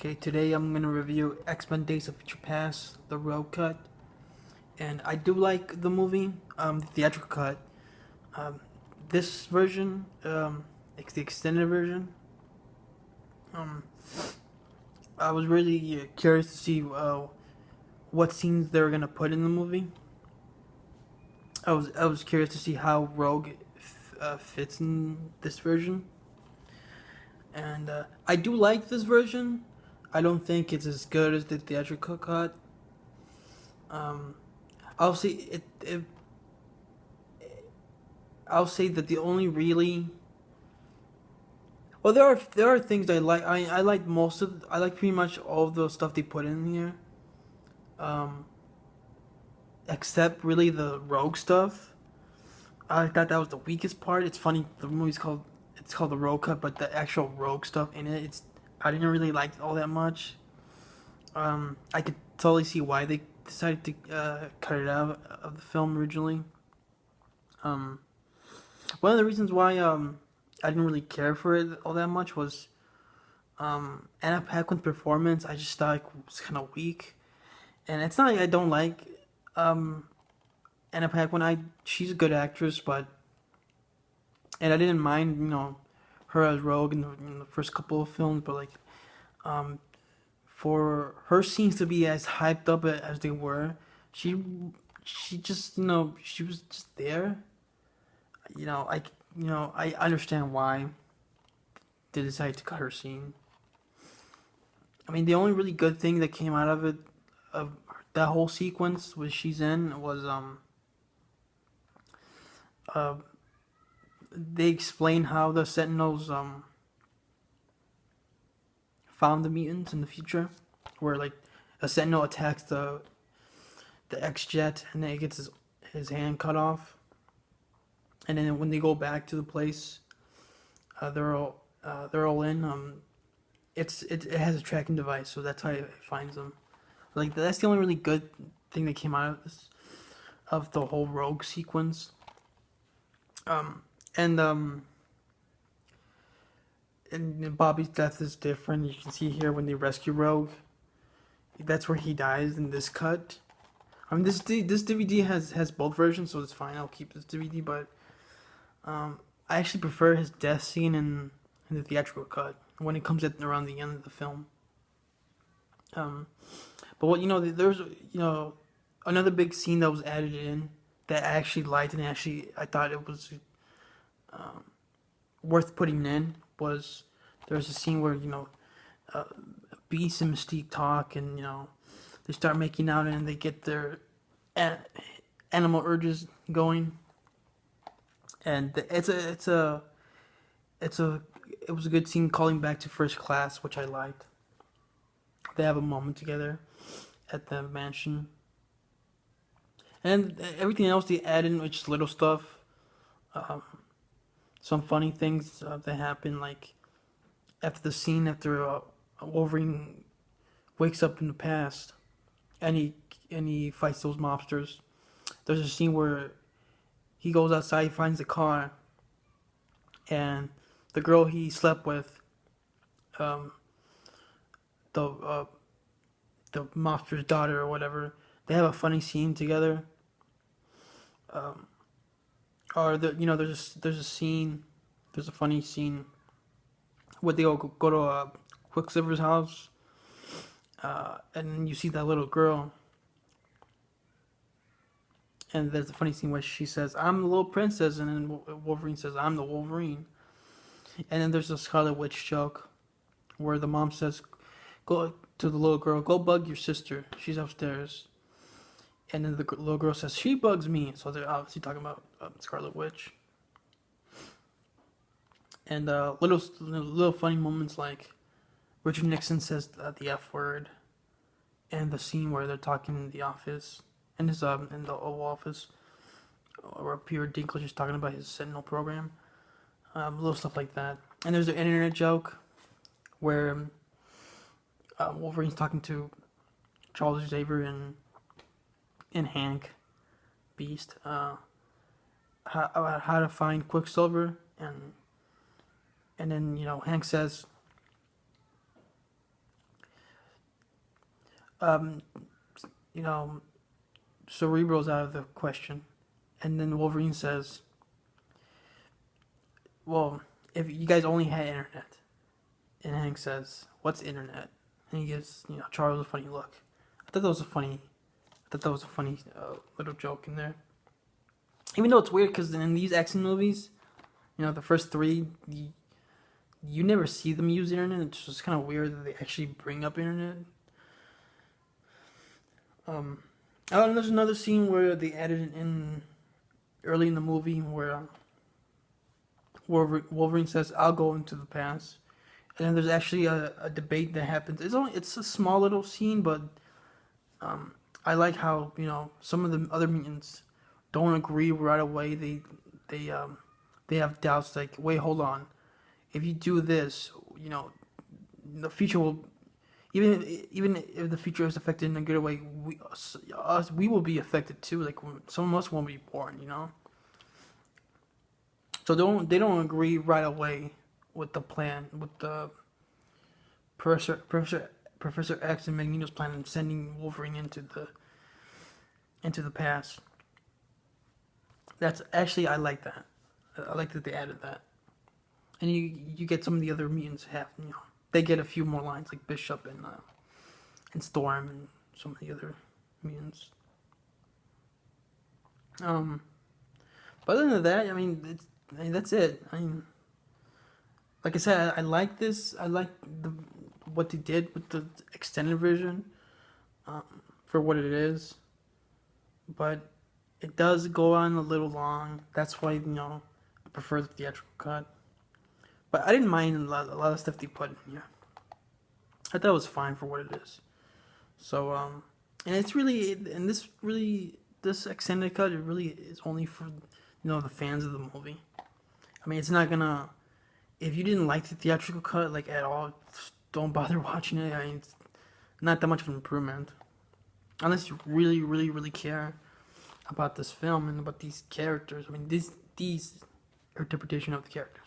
Okay, today I'm gonna review X-Men Days of Future Past, the Road Cut, and I do like the movie, the theatrical cut. Um, this version, it's the extended version. Um, I was really curious to see what scenes they were gonna put in the movie. I was curious to see how Rogue fits in this version, and I do like this version. I don't think it's as good as the theatrical cut. Um, I'll say it I'll say that the only really there are things I like. I like I like pretty much all of the stuff they put in here. Um, except really the rogue stuff. I thought that was the weakest part. It's funny the movie's called the Rogue Cut, but the actual rogue stuff in it, I didn't really like all that much. I could totally see why they decided to cut it out of the film originally. Um, One of the reasons why I didn't really care for it all that much was Anna Paquin's performance. I just thought it was kind of weak, and it's not like I don't like um, Anna Paquin. She's a good actress, but and I didn't mind her as Rogue in the first couple of films, but like um, for her scenes to be as hyped up as they were, she she just she was just there. You know I I understand why they decided to cut her scene. I mean, the only really good thing that came out of it, of that whole sequence was she's in, was uh, they explain how the Sentinels found the mutants in the future, where like a Sentinel attacks the X Jet and then it gets his hand cut off, and then when they go back to the place, they're all in. It has a tracking device, so that's how it finds them. Like that's the only really good thing that came out of this, of the whole Rogue sequence. Um, and and Bobby's death is different. You can see here when they rescue Rogue, that's where he dies in this cut. I mean, this DVD has both versions, so it's fine. I'll keep this DVD, but I actually prefer his death scene in the theatrical cut when it comes at around the end of the film. Um, but what there's another big scene that was added in that I actually liked, and actually I thought it was um, worth putting in, was there's a scene where uh, Beast and Mystique talk, and they start making out and they get their a- animal urges going, and it's a it was a good scene calling back to First Class, which I liked. They have a moment together at the mansion, and everything else they add in, which is little stuff. Um, some funny things that happen, like after the scene after Wolverine wakes up in the past, and he fights those mobsters. There's a scene where he goes outside, he finds the car, and the girl he slept with, um, the the mobster's daughter or whatever, they have a funny scene together. Um, or there's a scene, there's a funny scene where they all go to Quicksilver's house, and you see that little girl, and there's a funny scene where she says, "I'm the little princess," and then Wolverine says, "I'm the Wolverine." And then there's a Scarlet Witch joke where the mom says, "Go to the little girl, go bug your sister. She's upstairs." And then the little girl says, "She bugs me." So they're obviously talking about Scarlet Witch. And little funny moments like Richard Nixon says the F word, and the scene where they're talking in the office, in the Oval Office, where Peter Dinklage is talking about his Sentinel program. Little stuff like that. And there's an internet joke where Wolverine's talking to Charles Xavier and Hank Beast how to find Quicksilver, and then Hank says um, you know, Cerebral's out of the question, and then Wolverine says, "Well, if you guys only had internet," and Hank says, "What's internet?" And he gives Charles a funny look. I thought that was a funny. I thought that was a funny little joke in there. Even though it's weird because in these action movies, the first three, you never see them use internet. It's just kind of weird that they actually bring up internet. Oh, and there's another scene where they added it in early in the movie where Wolverine says, "I'll go into the past," and then there's actually a debate that happens. It's a small little scene, but I like how some of the other mutants don't agree right away. They they have doubts like, wait, hold on, if you do this, the future will. Even if the future is affected in a good way, we will be affected too. Like some of us won't be born. So they don't agree right away with the plan, with the Professor X and Magneto's plan of sending Wolverine into the past. That's actually, I like that. I like that they added that, and you get some of the other mutants have they get a few more lines like Bishop and Storm and some of the other mutants. But other than that, that's it. Like I said, I like this. I like what they did with the extended version, for what it is. But it does go on a little long. That's why I prefer the theatrical cut. But I didn't mind a lot of stuff they put in here. I thought it was fine for what it is. So and it's really, and this extended cut, it really is only for the fans of the movie. It's not gonna. If you didn't like the theatrical cut like at all, don't bother watching it. It's not that much of an improvement, unless you really, really, really care about this film and about these characters. These interpretation of the characters.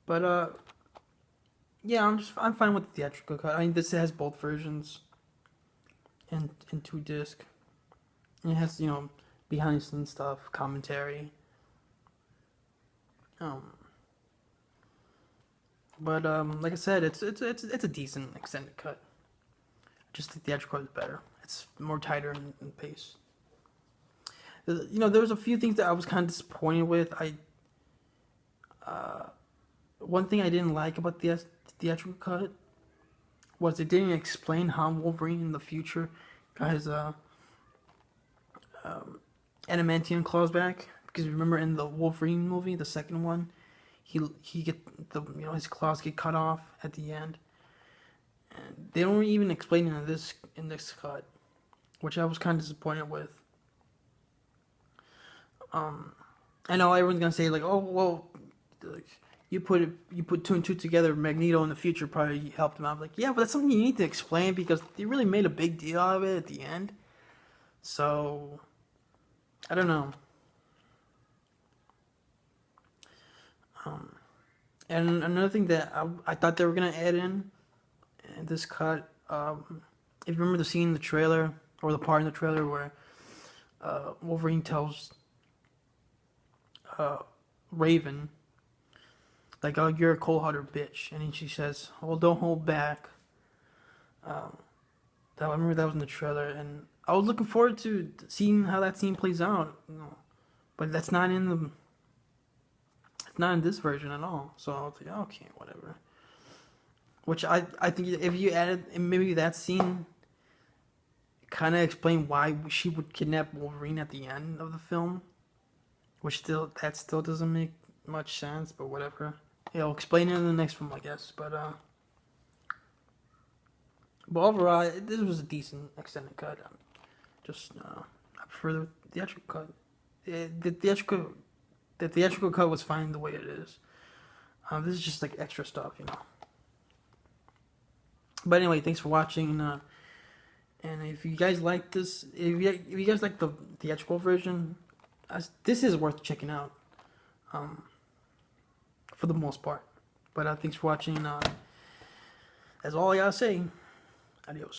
But yeah, I'm fine with the theatrical cut. This has both versions, and 2 disc. And it has behind the scenes stuff, commentary. But like I said, it's a decent extended cut. Just the theatrical cut is better. It's more tighter in pace. There was a few things that I was kind of disappointed with. One thing I didn't like about the theatrical cut was it didn't explain how Wolverine in the future got his adamantium claws back. Because remember in the Wolverine movie, the second one, he get his claws get cut off at the end, and they don't even explain it in this cut, which I was kind of disappointed with. I know everyone's gonna say like, oh well, you put 2 and 2 together. Magneto in the future probably helped him out. Like, yeah, but that's something you need to explain because they really made a big deal out of it at the end. So I don't know. And another thing that I thought they were gonna add in this cut, if you remember the scene in the trailer or the part in the trailer where Wolverine tells Raven, like, "Oh, you're a cold-hearted bitch," and then she says, "Well, don't hold back." I remember that was in the trailer, and I was looking forward to seeing how that scene plays out. But that's not in the. It's not in this version at all. So I was like, okay, whatever. Which I think if you added maybe that scene, kind of explain why she would kidnap Wolverine at the end of the film, which still doesn't make much sense, but whatever. I'll explain it in the next film, I guess. But overall, this was a decent extended cut. I prefer the theatrical cut. The theatrical cut was fine the way it is. This is just like extra stuff. But anyway, thanks for watching. And if you guys like this, if you guys like the theatrical version, this is worth checking out. For the most part. But thanks for watching. That's all I gotta say. Adios.